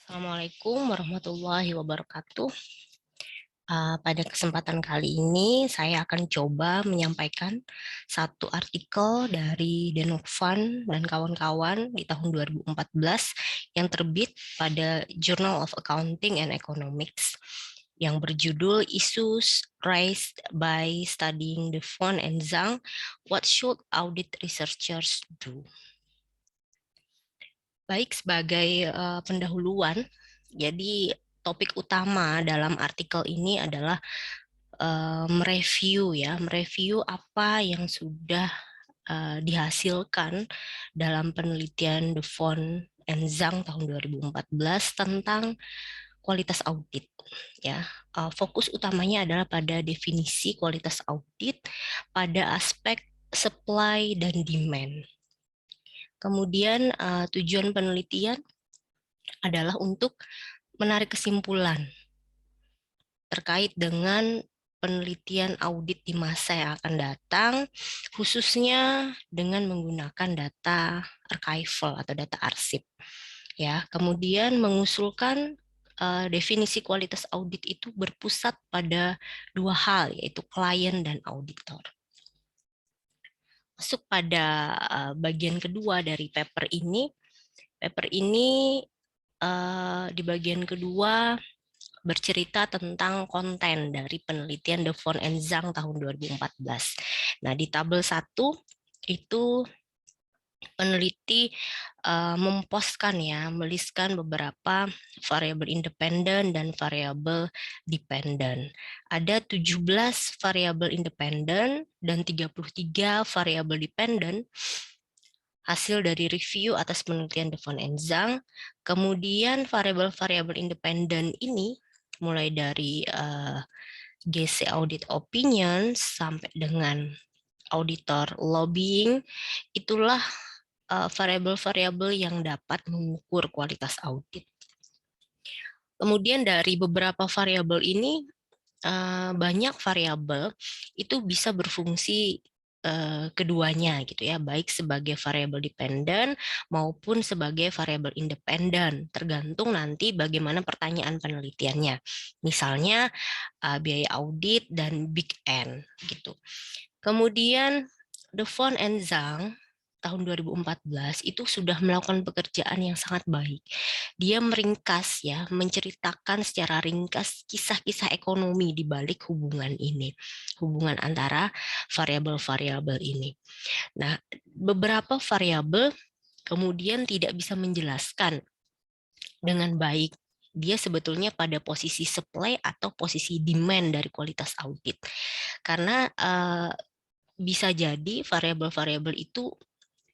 Assalamualaikum warahmatullahi wabarakatuh. Pada kesempatan kali ini saya akan coba menyampaikan satu artikel dari Denovan dan kawan-kawan di tahun 2014 yang terbit pada Journal of Accounting and Economics yang berjudul Issues Raised by Studying Devan and Zhang, What Should Audit Researchers Do? Baik, sebagai pendahuluan, jadi topik utama dalam artikel ini adalah mereview apa yang sudah dihasilkan dalam penelitian Devon and Zhang tahun 2014 tentang kualitas audit. Ya, fokus utamanya adalah pada definisi kualitas audit pada aspek supply dan demand. Kemudian tujuan penelitian adalah untuk menarik kesimpulan terkait dengan penelitian audit di masa yang akan datang, khususnya dengan menggunakan data archival atau data arsip. Ya, kemudian mengusulkan definisi kualitas audit itu berpusat pada dua hal, yaitu klien dan auditor. Masuk pada bagian kedua dari paper ini. Paper ini di bagian kedua bercerita tentang konten dari penelitian Devon and Zhang tahun 2014. Nah, di tabel 1 itu peneliti meliskan beberapa variabel independen dan variabel dependen. Ada 17 variabel independen dan 33 variabel dependen hasil dari review atas penelitian Devon and Zhang. Kemudian variabel-variabel independen ini mulai dari GC audit opinion sampai dengan auditor lobbying, itulah variabel-variabel yang dapat mengukur kualitas audit. Kemudian dari beberapa variabel ini, banyak variabel itu bisa berfungsi keduanya gitu ya, baik sebagai variabel dependen maupun sebagai variabel independen, tergantung nanti bagaimana pertanyaan penelitiannya. Misalnya biaya audit dan big N gitu. Kemudian Devon and Zhang tahun 2014 itu sudah melakukan pekerjaan yang sangat baik. Dia meringkas ya, menceritakan secara ringkas kisah-kisah ekonomi di balik hubungan ini, hubungan antara variabel-variabel ini. Nah, beberapa variabel kemudian tidak bisa menjelaskan dengan baik dia sebetulnya pada posisi supply atau posisi demand dari kualitas audit. Karena bisa jadi variabel-variabel itu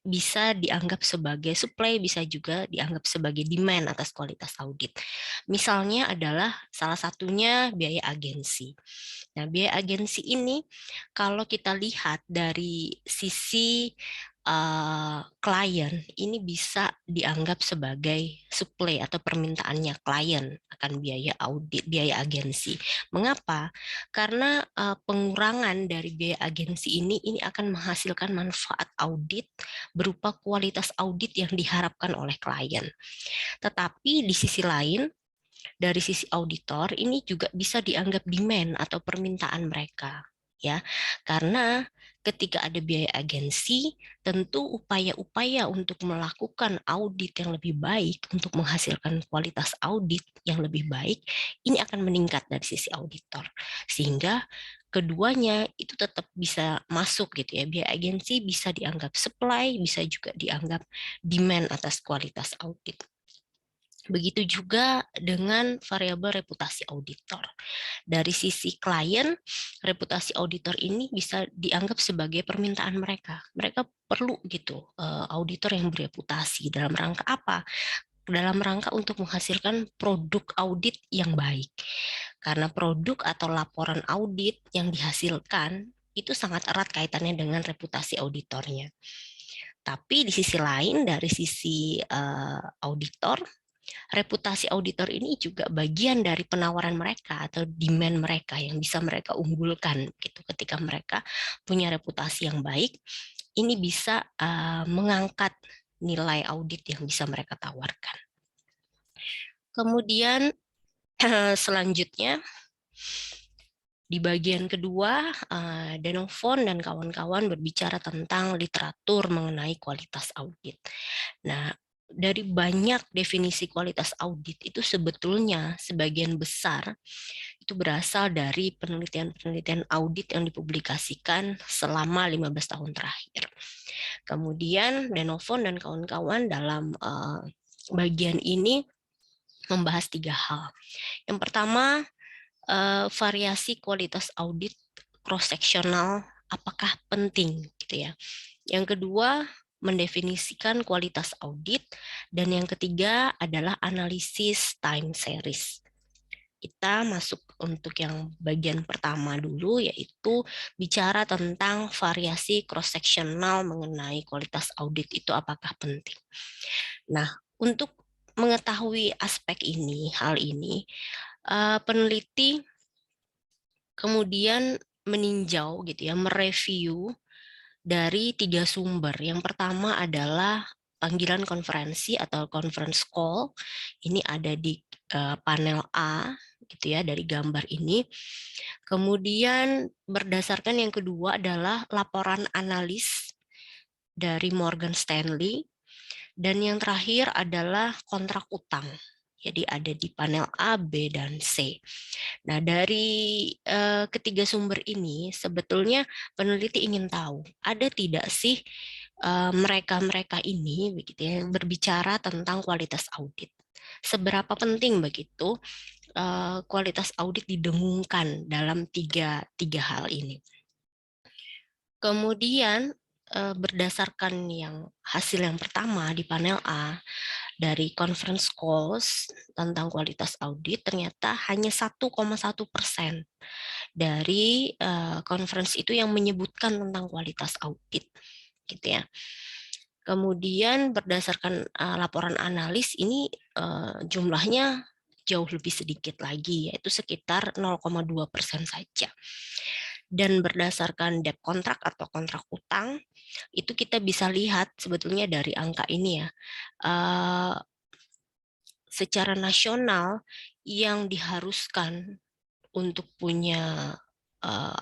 bisa dianggap sebagai supply, bisa juga dianggap sebagai demand atas kualitas audit. Misalnya adalah salah satunya biaya agensi. Nah, biaya agensi ini kalau kita lihat dari sisi klien, ini bisa dianggap sebagai supply atau permintaannya klien akan biaya audit, biaya agensi. Mengapa? Karena pengurangan dari biaya agensi ini akan menghasilkan manfaat audit berupa kualitas audit yang diharapkan oleh klien. Tetapi di sisi lain, dari sisi auditor ini juga bisa dianggap demand atau permintaan mereka, ya, karena ketika ada biaya agensi, tentu upaya-upaya untuk melakukan audit yang lebih baik untuk menghasilkan kualitas audit yang lebih baik ini akan meningkat dari sisi auditor, sehingga keduanya itu tetap bisa masuk gitu ya. Biaya agensi bisa dianggap supply, bisa juga dianggap demand atas kualitas audit. Begitu juga dengan variabel reputasi auditor. Dari sisi klien, reputasi auditor ini bisa dianggap sebagai permintaan mereka. Mereka perlu gitu auditor yang bereputasi dalam rangka apa? Dalam rangka untuk menghasilkan produk audit yang baik. Karena produk atau laporan audit yang dihasilkan itu sangat erat kaitannya dengan reputasi auditornya. Tapi di sisi lain, dari sisi auditor, reputasi auditor ini juga bagian dari penawaran mereka atau demand mereka yang bisa mereka unggulkan gitu. Ketika mereka punya reputasi yang baik, ini bisa mengangkat nilai audit yang bisa mereka tawarkan. Kemudian selanjutnya di bagian kedua, Denofon dan kawan-kawan berbicara tentang literatur mengenai kualitas audit. Nah, dari banyak definisi kualitas audit itu sebetulnya sebagian besar itu berasal dari penelitian-penelitian audit yang dipublikasikan selama 15 tahun terakhir. Kemudian Denofon dan kawan-kawan dalam bagian ini membahas 3 hal. Yang pertama, variasi kualitas audit cross-sectional apakah penting gitu ya. Yang kedua, mendefinisikan kualitas audit, dan yang ketiga adalah analisis time series. Kita masuk untuk yang bagian pertama dulu, yaitu bicara tentang variasi cross-sectional mengenai kualitas audit itu apakah penting. Nah, untuk mengetahui aspek ini, hal ini, peneliti kemudian meninjau gitu ya, mereview dari 3 sumber. Yang pertama adalah panggilan konferensi atau conference call. Ini ada di panel A gitu ya, dari gambar ini. Kemudian berdasarkan yang kedua adalah laporan analis dari Morgan Stanley, dan yang terakhir adalah kontrak utang. Jadi ada di panel A, B, dan C. Nah, dari ketiga sumber ini sebetulnya peneliti ingin tahu ada tidak sih mereka-mereka ini begitu ya, yang berbicara tentang kualitas audit. Seberapa penting begitu kualitas audit didengungkan dalam tiga hal ini. Kemudian berdasarkan hasil yang pertama di panel A, dari conference calls tentang kualitas audit, ternyata hanya 1,1% dari conference itu yang menyebutkan tentang kualitas audit, gitu ya. Kemudian berdasarkan laporan analis ini jumlahnya jauh lebih sedikit lagi, yaitu sekitar 0,2% saja. Dan berdasarkan debt kontrak atau kontrak utang, itu kita bisa lihat sebetulnya dari angka ini ya, secara nasional yang diharuskan untuk punya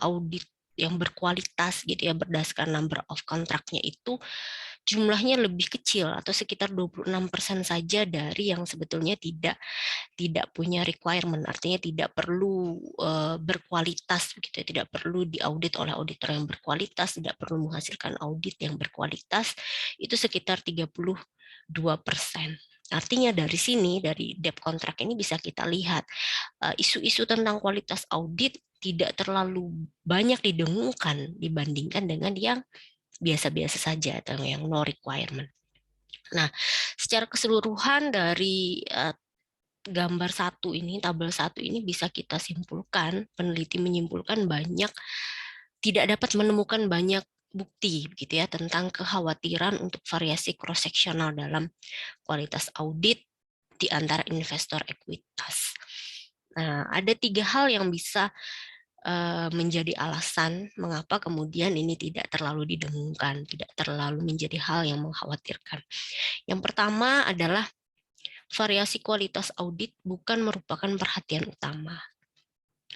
audit yang berkualitas gitu ya, berdasarkan number of kontraknya itu jumlahnya lebih kecil atau sekitar 26% saja dari yang sebetulnya tidak punya requirement, artinya tidak perlu berkualitas begitu, tidak perlu diaudit oleh auditor yang berkualitas, tidak perlu menghasilkan audit yang berkualitas, itu sekitar 32%. Artinya dari sini, dari debt kontrak ini bisa kita lihat isu-isu tentang kualitas audit tidak terlalu banyak didengungkan dibandingkan dengan yang biasa-biasa saja atau yang no requirement. Nah, secara keseluruhan dari gambar satu ini, tabel satu ini bisa kita simpulkan, peneliti menyimpulkan tidak dapat menemukan banyak bukti gitu ya tentang kekhawatiran untuk variasi cross-sectional dalam kualitas audit di antara investor ekuitas. Nah, ada 3 hal yang bisa menjadi alasan mengapa kemudian ini tidak terlalu didengungkan, tidak terlalu menjadi hal yang mengkhawatirkan. Yang pertama adalah variasi kualitas audit bukan merupakan perhatian utama.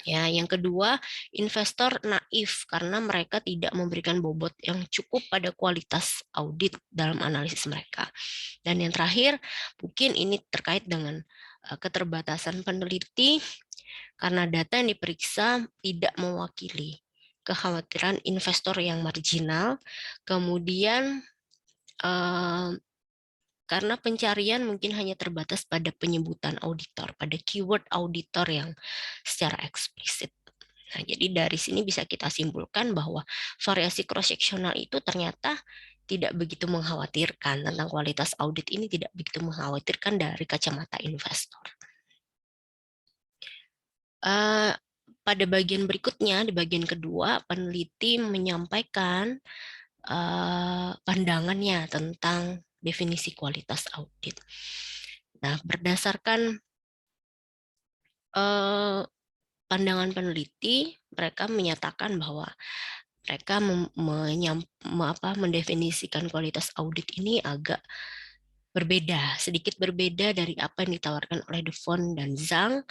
Ya, yang kedua, investor naif karena mereka tidak memberikan bobot yang cukup pada kualitas audit dalam analisis mereka. Dan yang terakhir, mungkin ini terkait dengan keterbatasan peneliti karena data yang diperiksa tidak mewakili kekhawatiran investor yang marginal, kemudian karena pencarian mungkin hanya terbatas pada penyebutan auditor, pada keyword auditor yang secara eksplisit. Nah, jadi dari sini bisa kita simpulkan bahwa variasi cross-sectional itu ternyata tidak begitu mengkhawatirkan, tentang kualitas audit ini tidak begitu mengkhawatirkan dari kacamata investor. Pada bagian berikutnya, di bagian kedua, peneliti menyampaikan pandangannya tentang definisi kualitas audit. Nah, berdasarkan pandangan peneliti, mereka menyatakan bahwa mereka mendefinisikan kualitas audit ini agak sedikit berbeda dari apa yang ditawarkan oleh Devoon dan Zhang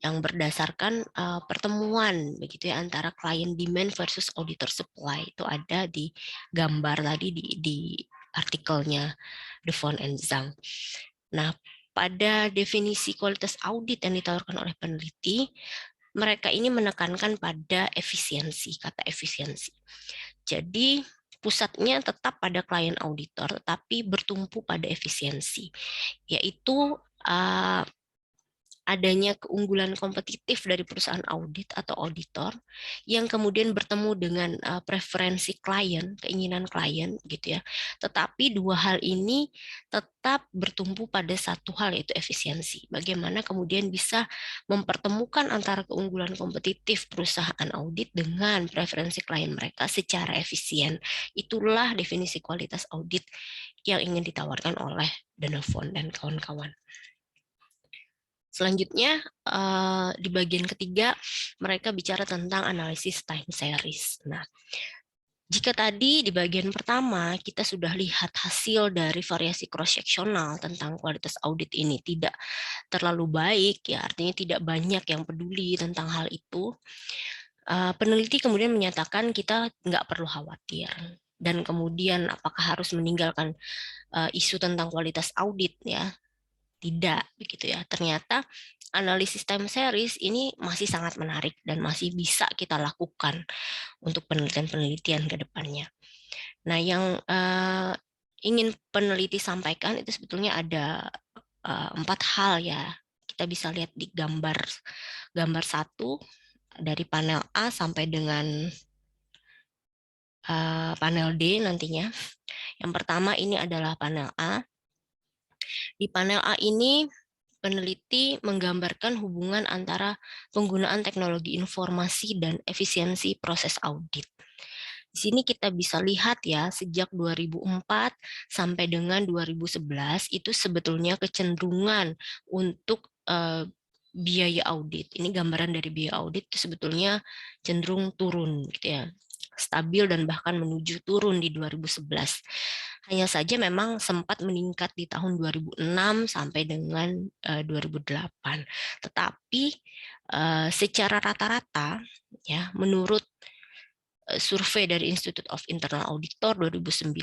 yang berdasarkan pertemuan begitu ya antara client demand versus auditor supply. Itu ada di gambar tadi di artikelnya Devoon and Zhang. Nah, pada definisi kualitas audit yang ditawarkan oleh peneliti, mereka ini menekankan pada efisiensi, kata efisiensi. Jadi pusatnya tetap pada klien auditor, tetapi bertumpu pada efisiensi, yaitu adanya keunggulan kompetitif dari perusahaan audit atau auditor yang kemudian bertemu dengan preferensi klien, keinginan klien gitu ya. Tetapi dua hal ini tetap bertumpu pada satu hal, yaitu efisiensi. Bagaimana kemudian bisa mempertemukan antara keunggulan kompetitif perusahaan audit dengan preferensi klien mereka secara efisien. Itulah definisi kualitas audit yang ingin ditawarkan oleh Devoon dan kawan-kawan. Selanjutnya, di bagian ketiga, mereka bicara tentang analisis time series. Nah, jika tadi di bagian pertama kita sudah lihat hasil dari variasi cross-sectional tentang kualitas audit ini tidak terlalu baik, ya artinya tidak banyak yang peduli tentang hal itu, peneliti kemudian menyatakan kita nggak perlu khawatir. Dan kemudian apakah harus meninggalkan isu tentang kualitas audit ya? Tidak, begitu ya. Ternyata analisis time series ini masih sangat menarik dan masih bisa kita lakukan untuk penelitian-penelitian ke depannya. Nah, yang ingin peneliti sampaikan itu sebetulnya ada 4 hal ya. Kita bisa lihat di gambar 1 dari panel A sampai dengan panel D nantinya. Yang pertama ini adalah panel A. Di panel A ini peneliti menggambarkan hubungan antara penggunaan teknologi informasi dan efisiensi proses audit. Di sini kita bisa lihat ya, sejak 2004 sampai dengan 2011 itu sebetulnya kecenderungan untuk biaya audit. Ini gambaran dari biaya audit itu sebetulnya cenderung turun gitu ya. Stabil dan bahkan menuju turun di 2011. Hanya saja memang sempat meningkat di tahun 2006 sampai dengan 2008. Tetapi secara rata-rata ya menurut survei dari Institute of Internal Auditor 2009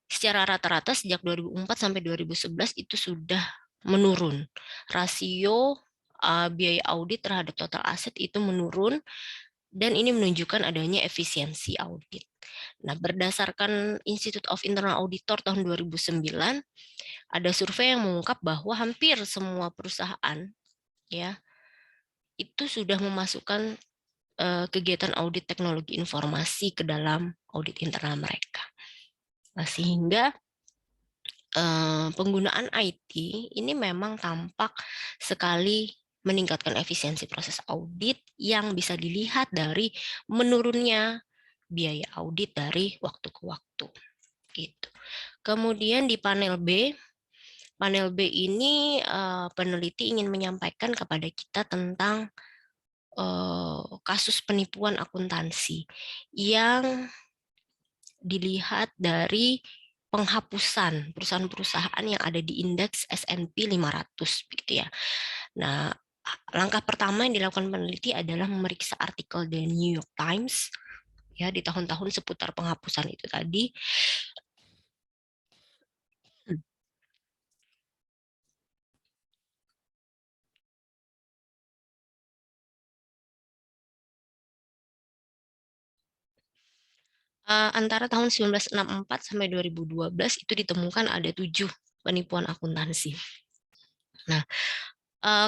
secara rata-rata sejak 2004 sampai 2011 itu sudah menurun. Rasio biaya audit terhadap total aset itu menurun dan ini menunjukkan adanya efisiensi audit. Nah, berdasarkan Institute of Internal Auditor tahun 2009, ada survei yang mengungkap bahwa hampir semua perusahaan ya itu sudah memasukkan kegiatan audit teknologi informasi ke dalam audit internal mereka. Nah, sehingga penggunaan IT ini memang tampak sekali meningkatkan efisiensi proses audit yang bisa dilihat dari menurunnya biaya audit dari waktu ke waktu. Gitu. Kemudian di panel B ini peneliti ingin menyampaikan kepada kita tentang kasus penipuan akuntansi yang dilihat dari penghapusan perusahaan-perusahaan yang ada di indeks S&P 500 gitu ya. Nah, langkah pertama yang dilakukan peneliti adalah memeriksa artikel The New York Times ya di tahun-tahun seputar penghapusan itu tadi. Antara tahun 1964 sampai 2012 itu ditemukan ada 7 penipuan akuntansi. Nah,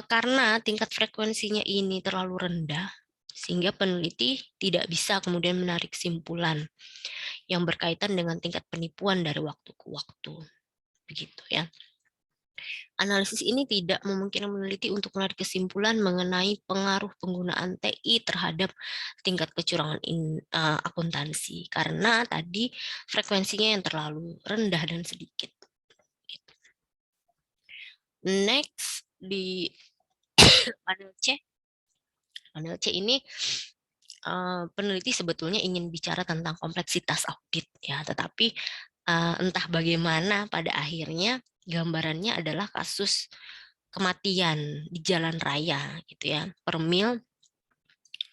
karena tingkat frekuensinya ini terlalu rendah, sehingga peneliti tidak bisa kemudian menarik kesimpulan yang berkaitan dengan tingkat penipuan dari waktu ke waktu. Begitu ya. Analisis ini tidak memungkinkan meneliti untuk menarik kesimpulan mengenai pengaruh penggunaan TI terhadap tingkat kecurangan akuntansi, karena tadi frekuensinya yang terlalu rendah dan sedikit. Next, di panel C ini peneliti sebetulnya ingin bicara tentang kompleksitas audit ya, tetapi entah bagaimana pada akhirnya gambarannya adalah kasus kematian di jalan raya gitu ya per mil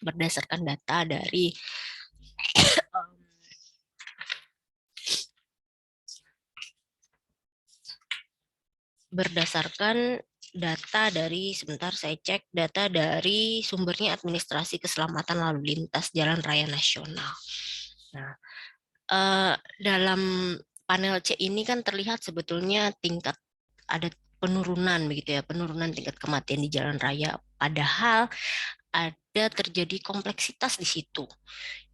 berdasarkan data dari sebentar saya cek data dari sumbernya Administrasi Keselamatan Lalu Lintas Jalan Raya Nasional. Nah, dalam panel C ini kan terlihat sebetulnya tingkat ada penurunan begitu ya, penurunan tingkat kematian di jalan raya. Padahal ada terjadi kompleksitas di situ.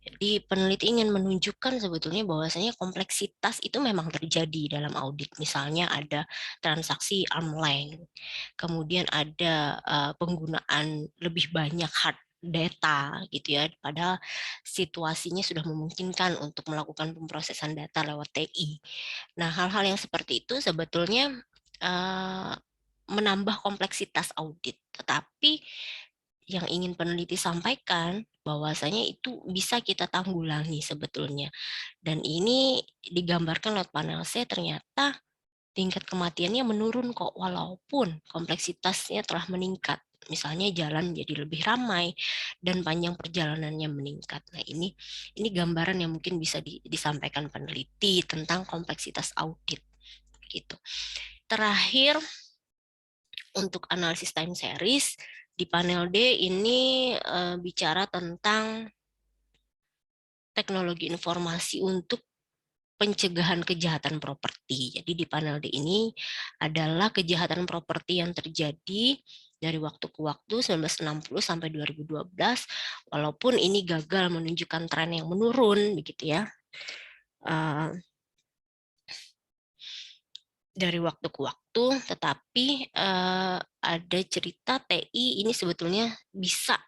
Jadi peneliti ingin menunjukkan sebetulnya bahwasanya kompleksitas itu memang terjadi dalam audit. Misalnya ada transaksi arm length, kemudian ada penggunaan lebih banyak hard data gitu ya, padahal situasinya sudah memungkinkan untuk melakukan pemrosesan data lewat TI. Nah, hal-hal yang seperti itu sebetulnya menambah kompleksitas audit, tetapi yang ingin peneliti sampaikan bahwasanya itu bisa kita tanggulangi sebetulnya. Dan ini digambarkan lewat panel C, ternyata tingkat kematiannya menurun kok walaupun kompleksitasnya telah meningkat. Misalnya jalan jadi lebih ramai dan panjang perjalanannya meningkat. Nah, ini gambaran yang mungkin bisa disampaikan peneliti tentang kompleksitas audit gitu. Terakhir untuk analisis time series di panel D ini bicara tentang teknologi informasi untuk pencegahan kejahatan properti. Jadi di panel D ini adalah kejahatan properti yang terjadi dari waktu ke waktu 1960 sampai 2012, walaupun ini gagal menunjukkan tren yang menurun, begitu ya. Dari waktu ke waktu, tetapi ada cerita TI ini sebetulnya bisa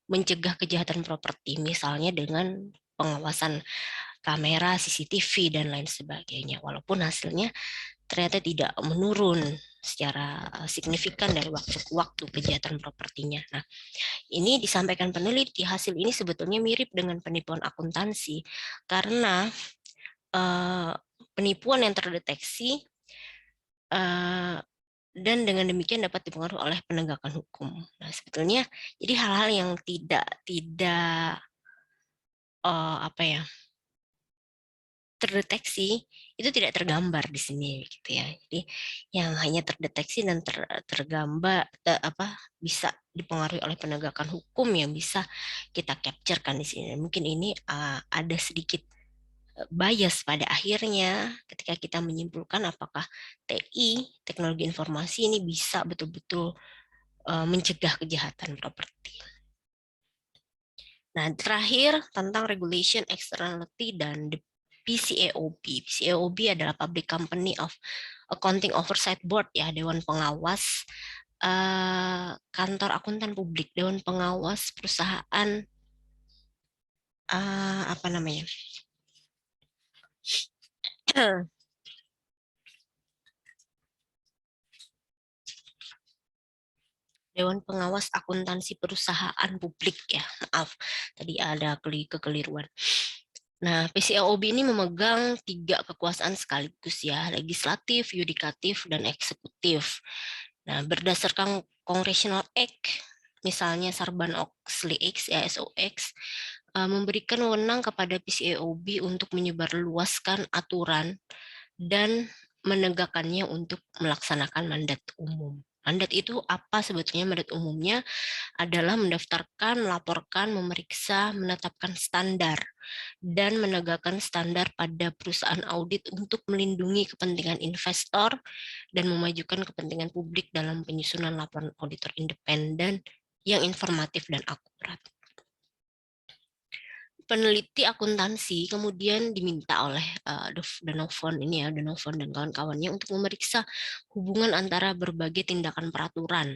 mencegah kejahatan properti, misalnya dengan pengawasan kamera, CCTV, dan lain sebagainya. Walaupun hasilnya ternyata tidak menurun secara signifikan dari waktu ke waktu kejahatan propertinya. Nah, ini disampaikan peneliti, hasil ini sebetulnya mirip dengan penipuan akuntansi, karena penipuan yang terdeteksi dan dengan demikian dapat dipengaruhi oleh penegakan hukum. Nah, sebetulnya jadi hal-hal yang tidak apa ya terdeteksi itu tidak tergambar di sini gitu ya. Jadi yang hanya terdeteksi dan tergambar bisa dipengaruhi oleh penegakan hukum yang bisa kita capturekan di sini. Mungkin ini ada sedikit bias pada akhirnya ketika kita menyimpulkan apakah TI, teknologi informasi ini bisa betul-betul mencegah kejahatan properti. Nah, terakhir tentang regulation externality dan the PCAOB. PCAOB adalah Public Company of Accounting Oversight Board, ya, Dewan Pengawas kantor akuntan publik, Dewan Pengawas perusahaan apa namanya? Dewan Pengawas Akuntansi Perusahaan Publik, ya, maaf, tadi ada kekeliruan. Nah, PCAOB ini memegang 3 kekuasaan sekaligus ya, legislatif, yudikatif, dan eksekutif. Nah, berdasarkan Congressional Act, misalnya Sarbanes-Oxley Act, SOX, memberikan wewenang kepada PCAOB untuk menyebarluaskan aturan dan menegakkannya untuk melaksanakan mandat umum. Mandat itu apa sebetulnya? Mandat umumnya adalah mendaftarkan, melaporkan, memeriksa, menetapkan standar, dan menegakkan standar pada perusahaan audit untuk melindungi kepentingan investor dan memajukan kepentingan publik dalam penyusunan laporan auditor independen yang informatif dan akurat. Peneliti akuntansi kemudian diminta oleh Donovan ini ya, Donovan dan kawan-kawannya untuk memeriksa hubungan antara berbagai tindakan peraturan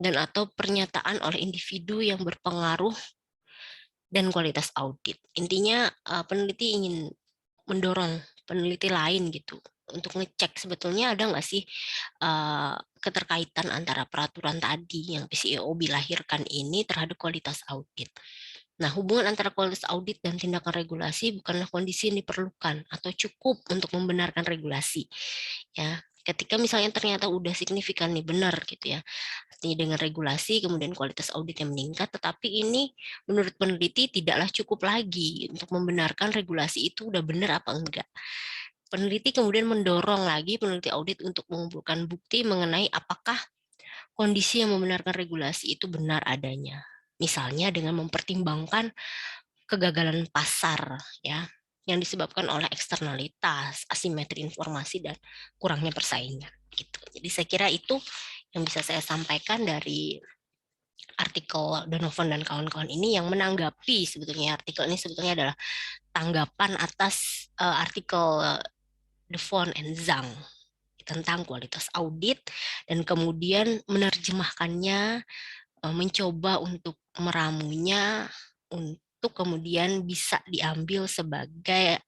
dan atau pernyataan oleh individu yang berpengaruh dan kualitas audit. Intinya peneliti ingin mendorong peneliti lain gitu untuk ngecek sebetulnya ada nggak sih keterkaitan antara peraturan tadi yang PCAOB lahirkan ini terhadap kualitas audit. Nah, hubungan antara kualitas audit dan tindakan regulasi bukanlah kondisi yang diperlukan atau cukup untuk membenarkan regulasi. Ya, ketika misalnya ternyata udah signifikan nih benar gitu ya. Artinya dengan regulasi kemudian kualitas audit yang meningkat, tetapi ini menurut peneliti tidaklah cukup lagi untuk membenarkan regulasi itu udah benar apa enggak. Peneliti kemudian mendorong lagi peneliti audit untuk mengumpulkan bukti mengenai apakah kondisi yang membenarkan regulasi itu benar adanya. Misalnya dengan mempertimbangkan kegagalan pasar ya yang disebabkan oleh eksternalitas, asimetri informasi dan kurangnya persaingan gitu. Jadi saya kira itu yang bisa saya sampaikan dari artikel Donovan dan kawan-kawan ini yang menanggapi sebetulnya artikel ini sebetulnya adalah tanggapan atas artikel Devon and Zhang tentang kualitas audit dan kemudian menerjemahkannya, mencoba untuk meramunya untuk kemudian bisa diambil sebagai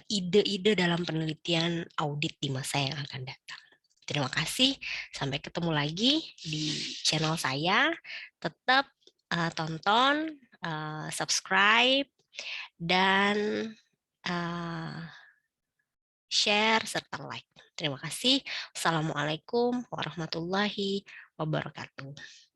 ide-ide dalam penelitian audit di masa yang akan datang. Terima kasih, sampai ketemu lagi di channel saya. Tetap tonton, subscribe, dan share, serta like. Terima kasih. Assalamualaikum warahmatullahi wabarakatuh.